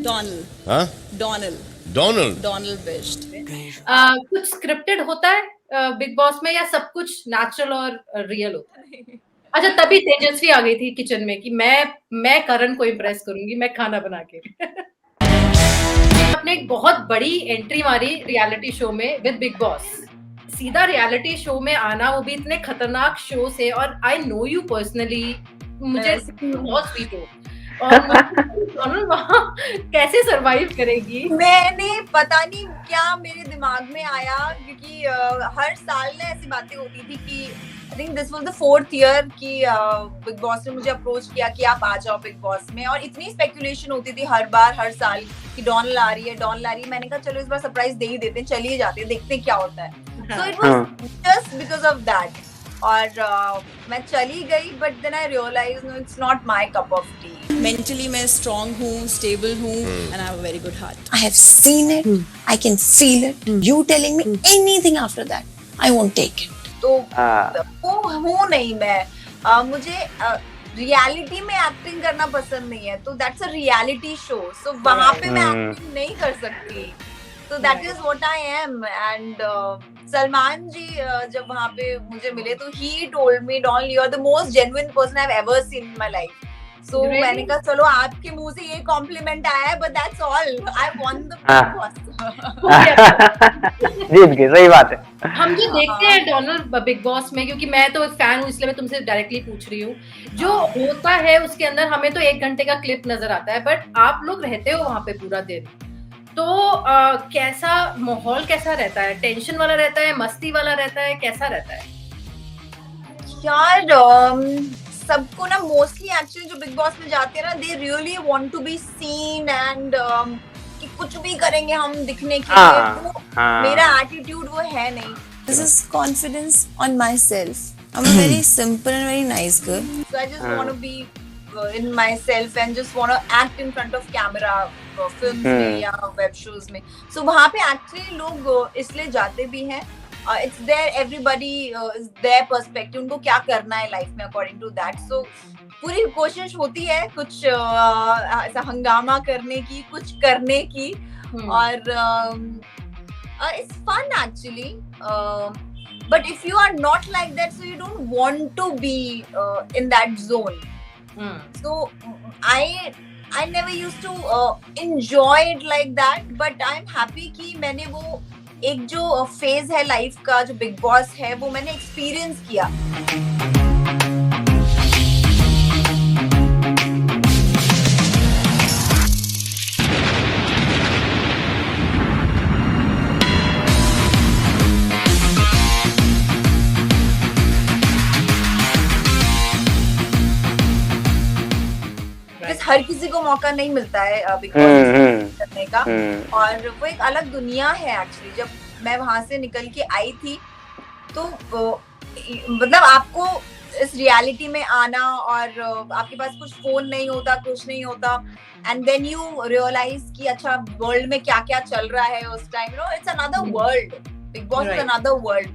Donald. हाँ, Donald. Donald. Donald best. कुछ scripted होता है बिग बॉस में, या सब कुछ नेचुरल और रियल होता है? अच्छा, तभी तेजस्वी आ गई थी किचन में कि मैं करण को इम्प्रेस करूंगी, मैं खाना बना के। आपने एक बहुत बड़ी एंट्री मारी रियलिटी शो में विद बिग बॉस। सीधा रियलिटी शो में आना, वो भी इतने खतरनाक शो से, और आई नो यू पर्सनली, मुझे बहुत स्वीट हो, और वहाँ कैसे सरवाइव करेगी? मैंने पता नहीं क्या मेरे दिमाग में आया, क्योंकि हर साल ना ऐसी बातें होती थी कि I think this was the 4th year कि बिग बॉस ने मुझे अप्रोच किया कि आप आ जाओ बिग बॉस में, और इतनी स्पेकुलेशन होती थी हर बार हर साल कि डॉनल आ रही है, डॉनल आ रही है। मैंने कहा चलो इस बार सरप्राइज दे ही देते हैं, चलिए जाते हैं, देखते हैं क्या होता है। So it was just because of that, और मैं चली गई, but then I realize no, it's not my cup of tea. Mentally मैं स्ट्रांग हूँ, स्टेबल हूँ, and I have a very good heart. I have seen it. I can feel it. You telling me anything after that, I won't take it. तो वो हूँ नहीं मैं, मुझे reality में एक्टिंग करना पसंद नहीं है, तो that's a reality show, so वहां पे मैं एक्टिंग नहीं कर सकती, तो that is what I am. And Salman ji जब वहां पे मुझे मिले तो ही told me, don you are the most genuine person I have ever seen in my life. So मैंने कहा चलो आपके मुंह से ये कॉम्प्लीमेंट आया है, but that's all, I won the Bigg Boss. जीत गए, सही बात है। हम जो देखते हैं डोनाल्ड बिग बॉस में, क्योंकि मैं तो फैन हूँ इसलिए मैं तुमसे डायरेक्टली पूछ रही हूँ, जो होता है उसके अंदर हमें तो 1 घंटे का क्लिप नजर आता है, बट आप लोग रहते हो वहां पे पूरा दिन, तो कैसा माहौल कैसा रहता है? टेंशन वाला रहता है, मस्ती वाला रहता है, कैसा रहता है? यार सबको ना मोस्टली एक्चुअली जो बिग बॉस में जाते हैं ना, they really want to be seen, and कि कुछ भी करेंगे हम दिखने के लिए, वो मेरा एटीट्यूड वो है नहीं। This is confidence on myself. I'm a very simple and very nice girl. So I just want to be in myself and just want to act in front of camera, films में या web shows में। So वहाँ पे actually लोग इसलिए जाते भी हैं, it's their everybody is their perspective, उनको क्या करना है लाइफ में according to that। So पूरी कोशिश होती है कुछ ऐसा हंगामा करने की, कुछ करने की, और it's fun actually, but if you are not like that, so you don't want to be in that zone। So I never used to enjoy it like that, but I'm happy कि मैंने वो एक जो phase है life का, जो Big boss है, वो मैंने एक्सपीरियंस किया। हर किसी को मौका नहीं मिलता है बिग बॉस करने का, और वो एक अलग दुनिया है एक्चुअली। जब मैं वहां से निकल के आई थी, तो मतलब आपको इस रियलिटी में आना, और आपके पास कुछ फोन नहीं होता, कुछ नहीं होता, एंड देन यू रियलाइज कि अच्छा वर्ल्ड में क्या क्या चल रहा है उस time, you know, it's another world. Big Boss is another world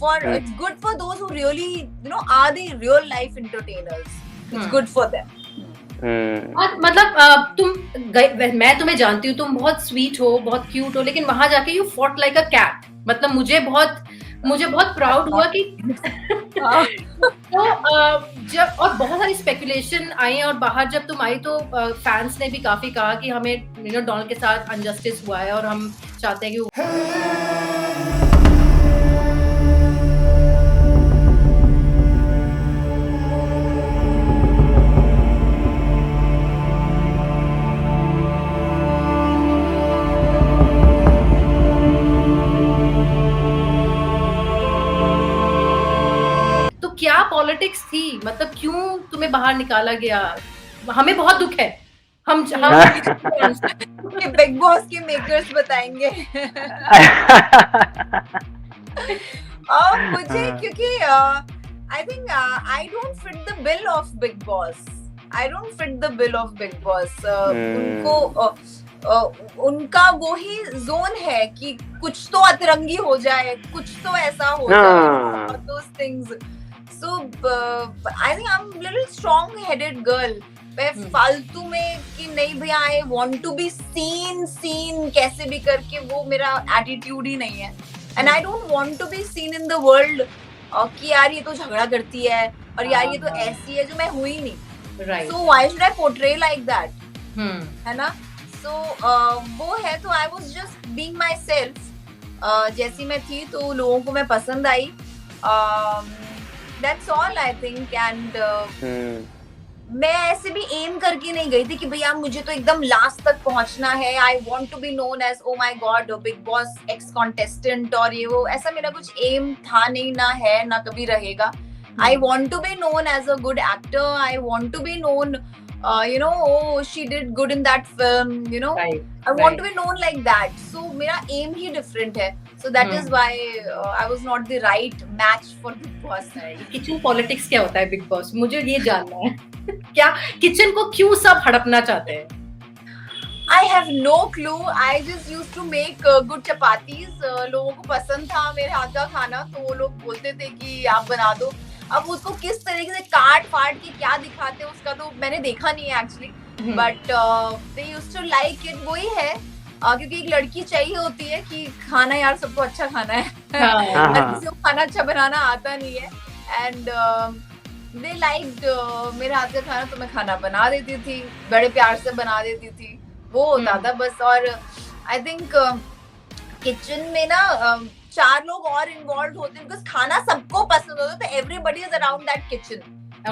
for, it's good for those who really you know are the real life entertainers, it's good for them. और मतलब मैं तुम्हें जानती हूँ, तुम बहुत स्वीट हो, बहुत क्यूट हो, लेकिन वहां जाके you fought like a cat. मतलब मुझे बहुत प्राउड हुआ कि तो जब, और बहुत सारी स्पेकुलेशन आई, और बाहर जब तुम आई तो फैंस ने भी काफी कहा कि हमें डोनाल्ड के साथ अनजस्टिस हुआ है, और हम चाहते हैं कि क्या पॉलिटिक्स थी, मतलब क्यों तुम्हें बाहर निकाला गया? हमें बहुत दुख है, हम बिग बॉस के मेकर्स बताएंगे। मुझे क्योंकि I think I don't fit the bill of big boss, I don't fit the bill of big boss. उनको उनका वो ही जोन है कि कुछ तो अतरंगी हो जाए, कुछ तो ऐसा हो जाए, those things। So I think I'm a little strong-headed girl, मैं फालतू में कि नहीं भैया I want to be seen कैसे भी करके, वो मेरा एटीट्यूड ही नहीं है। And I don't want to be seen in the world कि यार ये तो झगड़ा करती है और यार ये तो ऐसी है, जो मैं हुई नहीं। Right, so why should I portray like that, है ना? सो वो है, तो I was just being myself, जैसी मैं थी तो लोगों को मैं पसंद आई। That's all I think. And मैं ऐसे भी एम करके नहीं गई थी कि भैया मुझे तो एकदम लास्ट तक पहुंचना है, I want to be known as oh my god Big Boss ex contestant और ये वो, ऐसा मेरा कुछ एम था नहीं, ना है, ना कभी रहेगा। I want to be known as a good actor, I want to be known oh, she did good in that film, I want to be known like that. So मेरा aim ही different है, so that is why I was not the right match for Big Boss. Kitchen politics क्या होता है big boss, मुझे ये जानना है। क्या किचन को क्यों सब हड़पना चाहते हैं? I have no clue. I just used to make good chapatis. लोगों को पसंद था मेरे हाथ का खाना, तो वो लोग बोलते थे कि आप बना दो। अब उसको किस तरीके से काट फाट के क्या दिखाते हैं उसका तो मैंने देखा नहीं है actually, but they used to like it. वही है, क्योंकि एक लड़की चाहिए होती है कि खाना यार सबको अच्छा खाना है, किसी को खाना अच्छा बनाना आता नहीं है। एंड दे लाइक्ड मेरे हाथ का खाना, तो मैं खाना बना देती थी, बड़े प्यार से बना देती थी, वो होता था बस। और आई थिंक किचन में ना 4 लोग और इन्वॉल्व होते हैं, बिकॉज खाना सबको पसंद होता है, तो everybody is around that kitchen.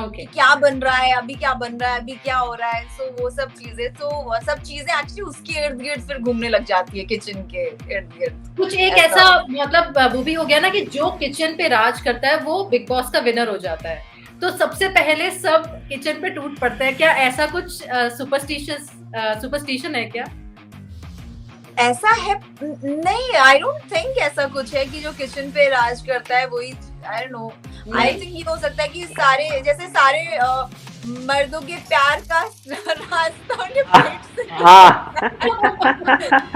Okay, क्या बन रहा है अभी, क्या बन रहा है अभी, क्या हो रहा है, सो वो सब चीजें, तो वो सब चीजें एक्चुअली उसके इर्द गिर्द फिर घूमने लग जाती है, किचन के इर्द गिर्द। कुछ एक ऐसा मतलब वो भी हो गया ना कि जो किचन पे राज करता है वो बिग बॉस का विनर हो जाता है, तो सबसे पहले सब किचन पे टूट पड़ता है। क्या ऐसा कुछ सुपरस्टिशन है क्या? ऐसा है नहीं, आई डोंट थिंक ऐसा कुछ है कि जो किचन पे राज करता है वही, आई डोंट नो। आई थिंक ये हो सकता है कि सारे जैसे सारे मर्दों के प्यार का रास्ता उनके पेट से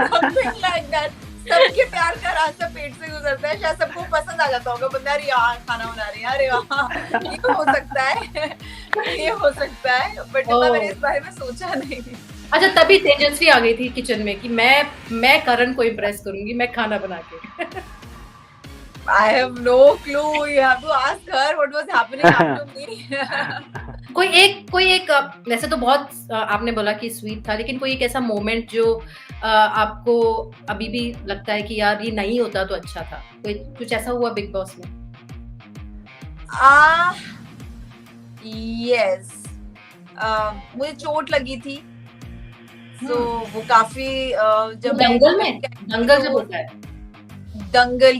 something like that, सबके प्यार का रास्ता पेट से गुजरता है, शायद सबको पसंद आ जाता होगा बंदा, अरे यार खाना बना रही है, अरे वाह, ये हो सकता है, ये हो सकता है, बट मैंने इस बारे में सोचा नहीं। अच्छा, तभी तेजस्वी आ गई थी किचन में कि मैं करण को इम्प्रेस करूंगी, मैं खाना बना के। I have no clue. You have to ask her what was happening after me. कोई एक वैसे तो बहुत आपने बोला कि स्वीट था, लेकिन कोई एक ऐसा मोमेंट जो आपको अभी भी लगता है कि यार ये नहीं होता तो अच्छा था, कोई कुछ ऐसा हुआ बिग बॉस में? Yes. मुझे चोट लगी थी, तो वो काफी जब दंगल जब होता है, दंगल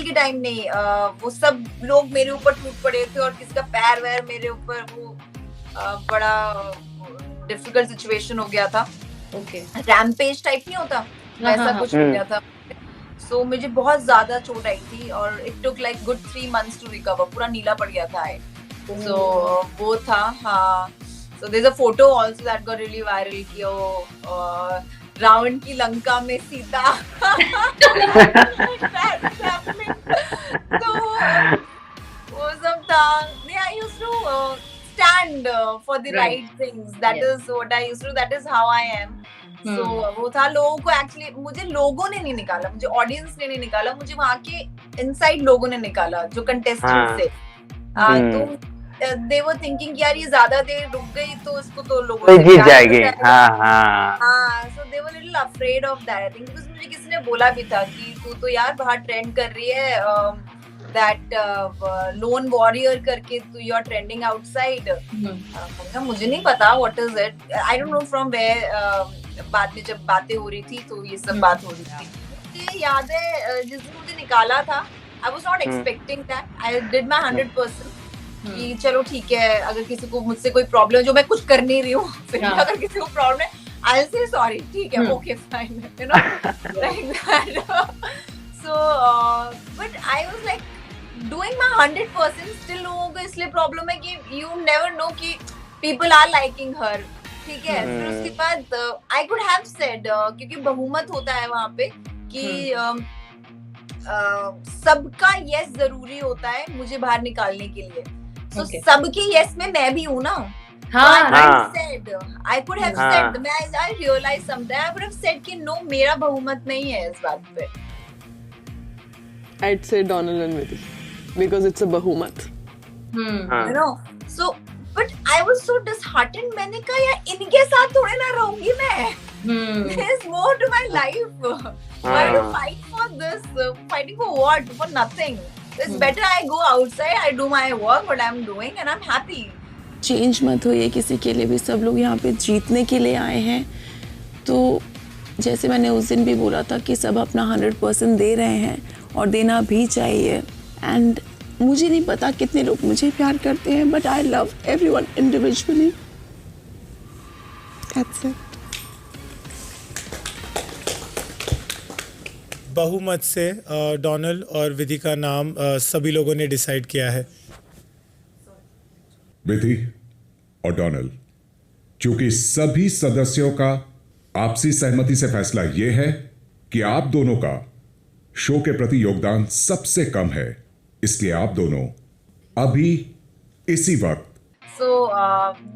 के टाइम नहीं, वो सब लोग मेरे ऊपर टूट पड़े थे और किसी का पैर वैर मेरे ऊपर, वो बड़ा डिफिकल्ट सिचुएशन हो गया था। ओके, रैम्पेज टाइप नहीं होता, वैसा कुछ हो गया था। सो मुझे बहुत ज्यादा चोट आई थी और it took like good 3 months to recover, पूरा नीला पड़ गया था। सो वो था, हाँ। So there's a photo also that got really viral कि वो रावण की लंका में सीता तो वो सब था। I used to stand for the right things. That is what I used to do. That is how I am. So वो था, लोगों को एक्चुअली, मुझे लोगों ने नहीं निकाला, मुझे ऑडियंस ने नहीं निकाला, मुझे वहाँ के इनसाइड लोगों ने निकाला जो कंटेस्टेंट थे। तो they were thinking यार ये ज्यादा देर रुक गई तो इसको तो लोगों जीत जाएगी। So they were little afraid of that, I think, because मुझे किसी ने बोला भी था कि तू तो यार बाहर ट्रेंड कर रही है, that lone warrior करके तू, you are trending outside। मुझे नहीं पता what is it, I don't know from where। बाद में जब बातें हो रही थी तो ये सब बात हो रही थी, मुझे याद है जिसने मुझे निकाला था, I was not expecting that, I did my 100%। कि चलो ठीक है, अगर किसी को मुझसे कोई प्रॉब्लम, जो मैं कुछ कर नहीं रही हूँ, फिर अगर किसी को प्रॉब्लम है, आई विल से सॉरी, ठीक है, okay fine, you know, like that. So but I was like doing my 100%, still लोगों को इसलिए प्रॉब्लम है कि यू नेवर नो कि पीपल आर लाइकिंग हर, ठीक है। फिर उसके बाद आई कुड हैव सेड, क्योंकि बहुमत होता है वहाँ पे कि सबका यस जरूरी होता है मुझे बाहर निकालने के लिए, तो सबके यस में मैं भी हूँ ना, हाँ हाँ। said, I could have हाँ। said, I realized something, I would have said कि no, मेरा बहुमत नहीं है इस बात पे. I'd say Donald and Vidhi because it's a Bahumat. हाँ। You know, so but I was so disheartened. मैंने कहा यार इनके साथ थोड़े ना रहूंगी मैं. There's more to my life. Why to fight for this? Fighting for what? For nothing. It's better I go outside, I do my work, what I'm doing, and I'm happy. Change मत होइए किसी के लिए भी, सब लोग यहाँ पे जीतने के लिए आए हैं. तो जैसे मैंने उस दिन भी बोला था कि सब अपना 100% दे रहे हैं और देना भी चाहिए. एंड मुझे नहीं पता कितने लोग मुझे प्यार करते हैं, but I love everyone individually. That's it. बहुमत से डोनाल्ड और विधि का नाम सभी लोगों ने डिसाइड किया है. विधि और डोनाल्ड, चूंकि सभी सदस्यों का आपसी सहमति से फैसला यह है कि आप दोनों का शो के प्रति योगदान सबसे कम है, इसलिए आप दोनों अभी इसी वक्त So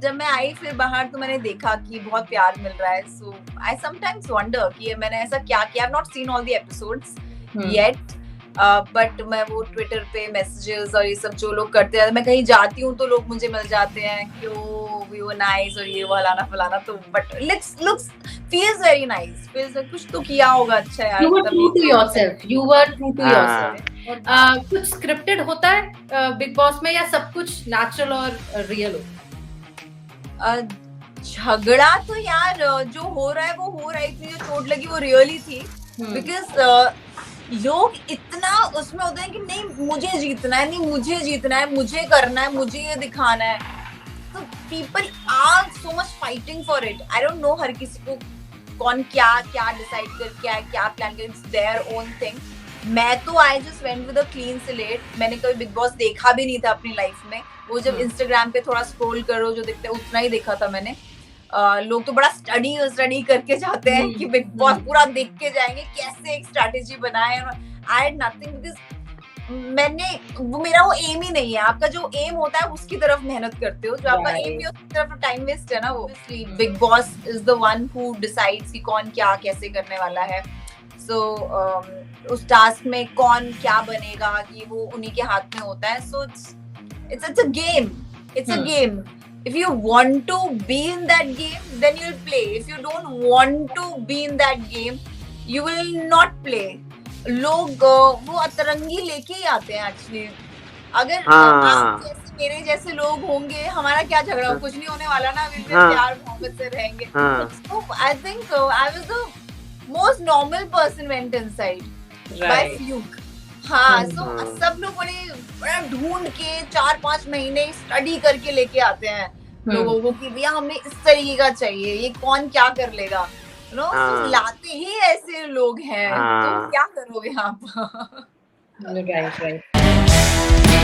जब मैं आई फिर बाहर तो मैंने देखा कि बहुत प्यार मिल रहा है. So I sometimes wonder कि मैंने ऐसा क्या किया. I've not seen all the episodes yet. But मैं वो ट्विटर पे मैसेजेस और ये सब जो लोग करते हैं, मैं कहीं जाती हूँ तो लोग मुझे मिल जाते हैं कि ओ वी वर नाइस और ये फलाना फलाना. तो but looks feels very nice. Feels कुछ तो किया होगा अच्छा यार. You were true to yourself. You were true to हाँ। yourself. कुछ स्क्रिप्टेड होता है बिग बॉस में या सब कुछ नेचुरल और रियल हो? झगड़ा तो यार जो हो रहा है वो हो रहा है. इतनी जो चोट लगी वो रियली थी. बिकॉज लोग इतना उसमें होते हैं कि नहीं मुझे जीतना है, नहीं मुझे जीतना है, मुझे करना है, मुझे ये दिखाना है. तो people are so much fighting for it. I don't know हर किसी को कौन क्या क्या डिसाइड कर क्या प्लान कर. It's their own thing. मैं तो I just went with a clean slate. मैंने कभी बिग बॉस देखा भी नहीं था अपनी लाइफ में. वो जब इंस्टाग्राम पे थोड़ा स्क्रॉल करो जो दिखता है उतना ही देखा था मैंने. लोग तो बड़ा स्टडी करके जाते हैं कि बिग बॉस पूरा देख के जाएंगे कैसे एक स्ट्रैटेजी बनाए. आई हैड नथिंग बिकॉज वो मेरा वो एम ही नहीं है. आपका जो एम होता है उसकी तरफ मेहनत करते हो. जो आपका एम नहीं उसकी तरफ टाइम वेस्ट है ना. वो big Boss is the one who decides कि कौन क्या कैसे करने वाला है. सो उस टास्क में कौन क्या बनेगा ये वो उन्हीं के हाथ में होता है. So it's a game. It's a game. If you want to be in that game, then you'll play. If you don't want to be in that game, you will not play. लोग वो अतरंगी लेके ही आते हैं actually. अगर आप जैसे मेरे जैसे लोग होंगे हमारा क्या झगड़ा हो. कुछ नहीं होने वाला ना. हम प्यार मोहब्बत से रहेंगे. So I think I was the most normal person went inside by fluke. हाँ. So सब लोग बड़ा ढूंढ के 4-5 महीने स्टडी करके लेके आते हैं लोगों को कि भैया हमें इस तरीके का चाहिए, ये कौन क्या कर लेगा. नो लाते ही ऐसे लोग हैं. तो क्या करोगे आप? राइट.